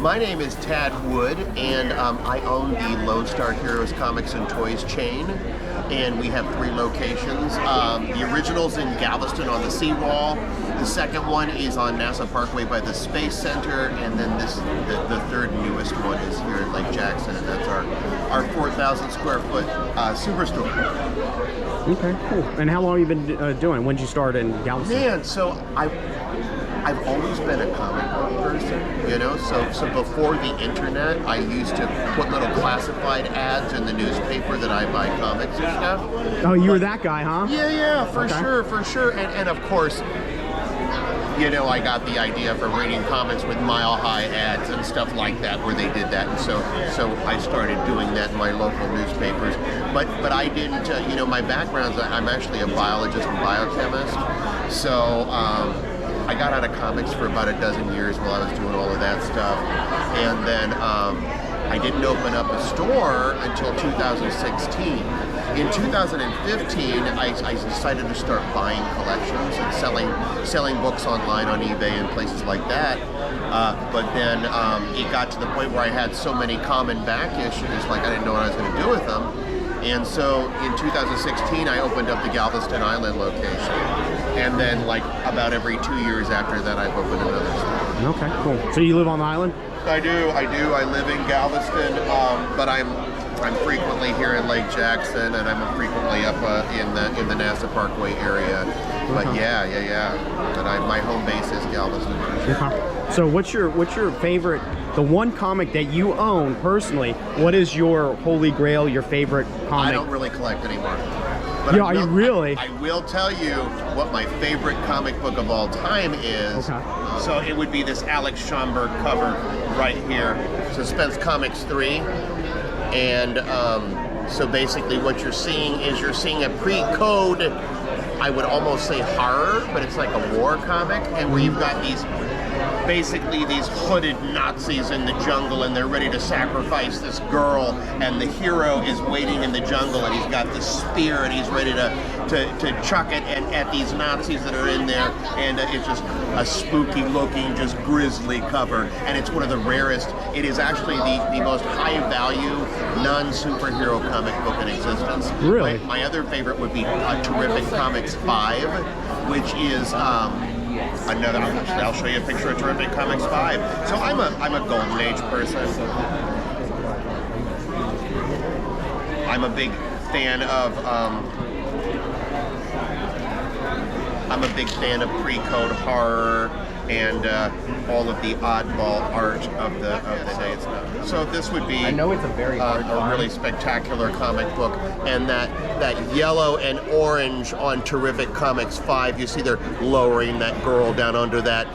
My name is Tad Wood, and I own the Lonestar Heroes Comics and Toys chain, and we have 3 locations. The original's in Galveston on the seawall. The second one is on NASA Parkway by the Space Center, and then the third newest one is here in Lake Jackson, and that's our 4,000 square foot superstore. Okay, cool. And how long have you been doing? When did you start in Galveston? Man, so I've always been a comic book person, you know, so before the internet, I used to put little classified ads in the newspaper that I buy comics and stuff. Oh, you were that guy, huh? Yeah, for sure. And of course, you know, I got the idea from reading comics with mile-high ads and stuff like that, where they did that, and so I started doing that in my local newspapers. But I didn't, you know, my background's, I'm actually a biologist and biochemist, so I got out of comics for about a dozen years while I was doing all of that stuff, and then I didn't open up a store until 2016. In 2015, I decided to start buying collections and selling books online on eBay and places like that. But then it got to the point where I had so many common back issues, like I didn't know what I was going to do with them. And so in 2016, I opened up the Galveston Island location. And then like about every 2 years after that, I've opened another store. Okay, cool. So you live on the island? I do. I live in Galveston, but I'm frequently here in Lake Jackson, and I'm frequently up in the NASA Parkway area. But yeah. But my home base is Galveston. Okay. So what's your favorite? The one comic that you own personally, what is your holy grail, your favorite comic? I don't really collect anymore. But Yeah, are you really? I will tell you what my favorite comic book of all time is. Okay. So it would be this Alex Schomburg cover right here, Suspense Comics 3. And so basically what you're seeing a pre-code, I would almost say horror, but it's like a war comic, and where you've got these hooded Nazis in the jungle, and they're ready to sacrifice this girl, and the hero is waiting in the jungle, and he's got this spear, and he's ready to chuck it at these Nazis that are in there, and it's just a spooky looking, just grisly cover, and it's one of the rarest. It is actually the most high value non-superhero comic book in existence. Really? My other favorite would be Terrific Comics 5, which is another. I'll show you a picture of Terrific Comics 5. So I'm a Golden Age person. I'm a big fan of pre-code horror and all of the oddball art of the day. So this would be, I know it's a very a really spectacular comic book, and that yellow and orange on Terrific Comics 5, you see they're lowering that girl down under that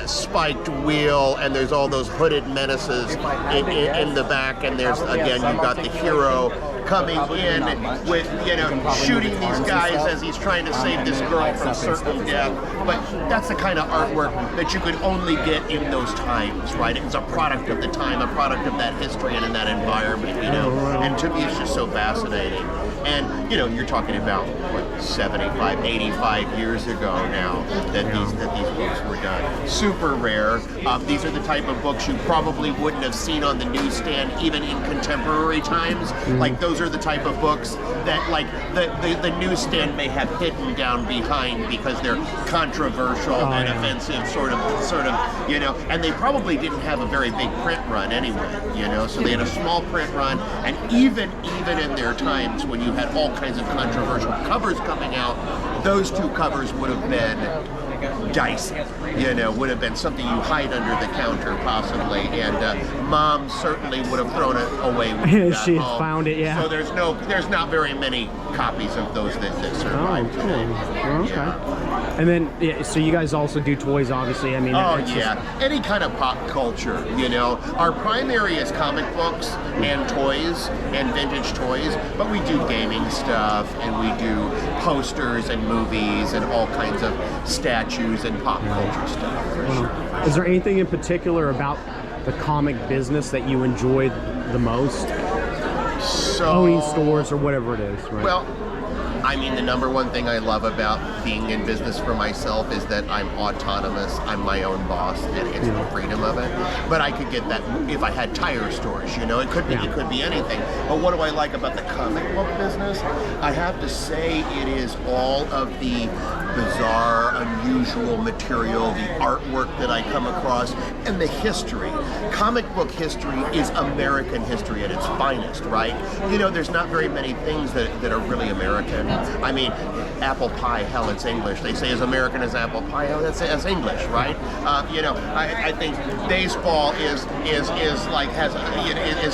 spiked wheel, and there's all those hooded menaces in the back, and there's, again, you've got the hero coming in with, you know, shooting these guys as he's trying to save this girl from certain death. But that's the kind of artwork that you could only get in those times, right? It's a product of the time, a product of that history and in that environment, you know. And to me, it's just so fascinating. And, you know, you're talking about, what, 75, 85 years ago now that these books were done. Super rare. These are the type of books you probably wouldn't have seen on the newsstand even in contemporary times. Like, those are the type of books that, like, the newsstand may have hidden down behind because they're controversial and offensive, sort of, you know. And they probably didn't have a very big print run anyway, you know. So they had a small print run, and even in their times when you had all kinds of controversial covers coming out, those two covers would have been dicey, you know, would have been something you hide under the counter possibly, and Mom certainly would have thrown it away when you got she home. found it, yeah. So there's not very many copies of those that survive today. Oh, okay. Yeah. And then, so you guys also do toys, obviously. I mean, any kind of pop culture, you know. Our primary is comic books and toys and vintage toys, but we do gaming stuff, and we do posters and movies and all kinds of statues and pop culture stuff. For sure. Is there anything in particular about the comic business that you enjoy the most? So, owning stores or whatever it is, right? Well, I mean, the number one thing I love about being in business for myself is that I'm autonomous. I'm my own boss, and it's the freedom of it. But I could get that if I had tire stores, you know. It could be anything. But what do I like about the comic book business? I have to say it is all of the bizarre, unusual material, the artwork that I come across, and the history. Comic book history is American history at its finest, right? You know, there's not very many things that are really American. I mean, apple pie, hell, it's English. They say as American as apple pie, hell, that's English, right? You know, I think baseball is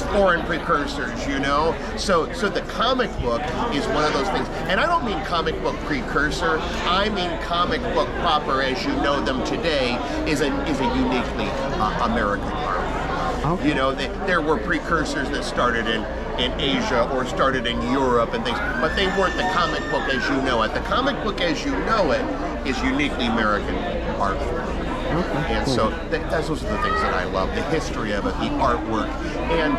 foreign precursors, you know? So the comic book is one of those things. And I don't mean comic book precursor, I mean comic book proper as you know them today is a uniquely American art. Okay. You know, there were precursors that started in Asia or started in Europe and things, but they weren't the comic book as you know it. The comic book as you know it is uniquely American art form. Okay, and cool. so those are the things that I love, the history of it, the artwork, and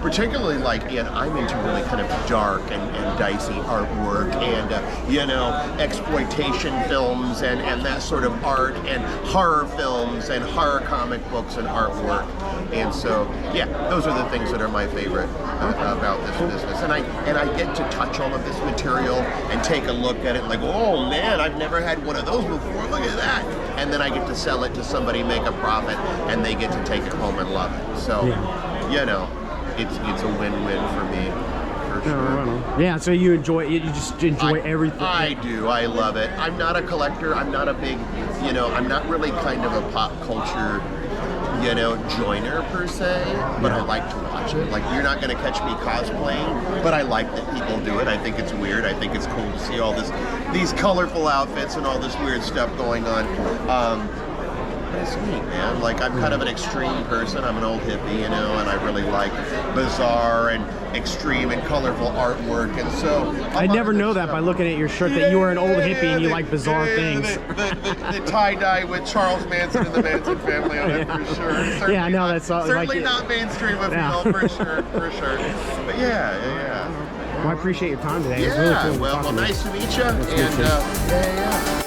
particularly I'm into really kind of dark and dicey artwork and, you know, exploitation films and that sort of art and horror films and horror comic books and artwork. And so, yeah, those are the things that are my favorite about this business. And I get to touch all of this material and take a look at it like, oh man, I've never had one of those before, look at that. And then I get to sell it to somebody, make a profit, and they get to take it home and love it. So, you know, it's a win-win for me, for sure. Yeah, so you just enjoy everything. I do. I love it. I'm not a collector. I'm not a big, you know, I'm not really kind of a pop culture, you know, joiner per se, but I like to watch it. Like, you're not going to catch me cosplaying, but I like that people do it. I think it's weird. I think it's cool to see all these colorful outfits and all this weird stuff going on. But it's neat, man. Like, I'm kind of an extreme person. I'm an old hippie, you know, and I really like bizarre and extreme and colorful artwork. And so I never know that by looking at your shirt that you are an old hippie and you like bizarre things. The tie-dye with Charles Manson and the Manson family on it, for sure. Certainly yeah, I know that's all. Certainly not mainstream appeal, for sure, for sure. But yeah. Well, I appreciate your time today. It was Yeah, really cool. well, nice to meet you. Nice to meet you. Yeah.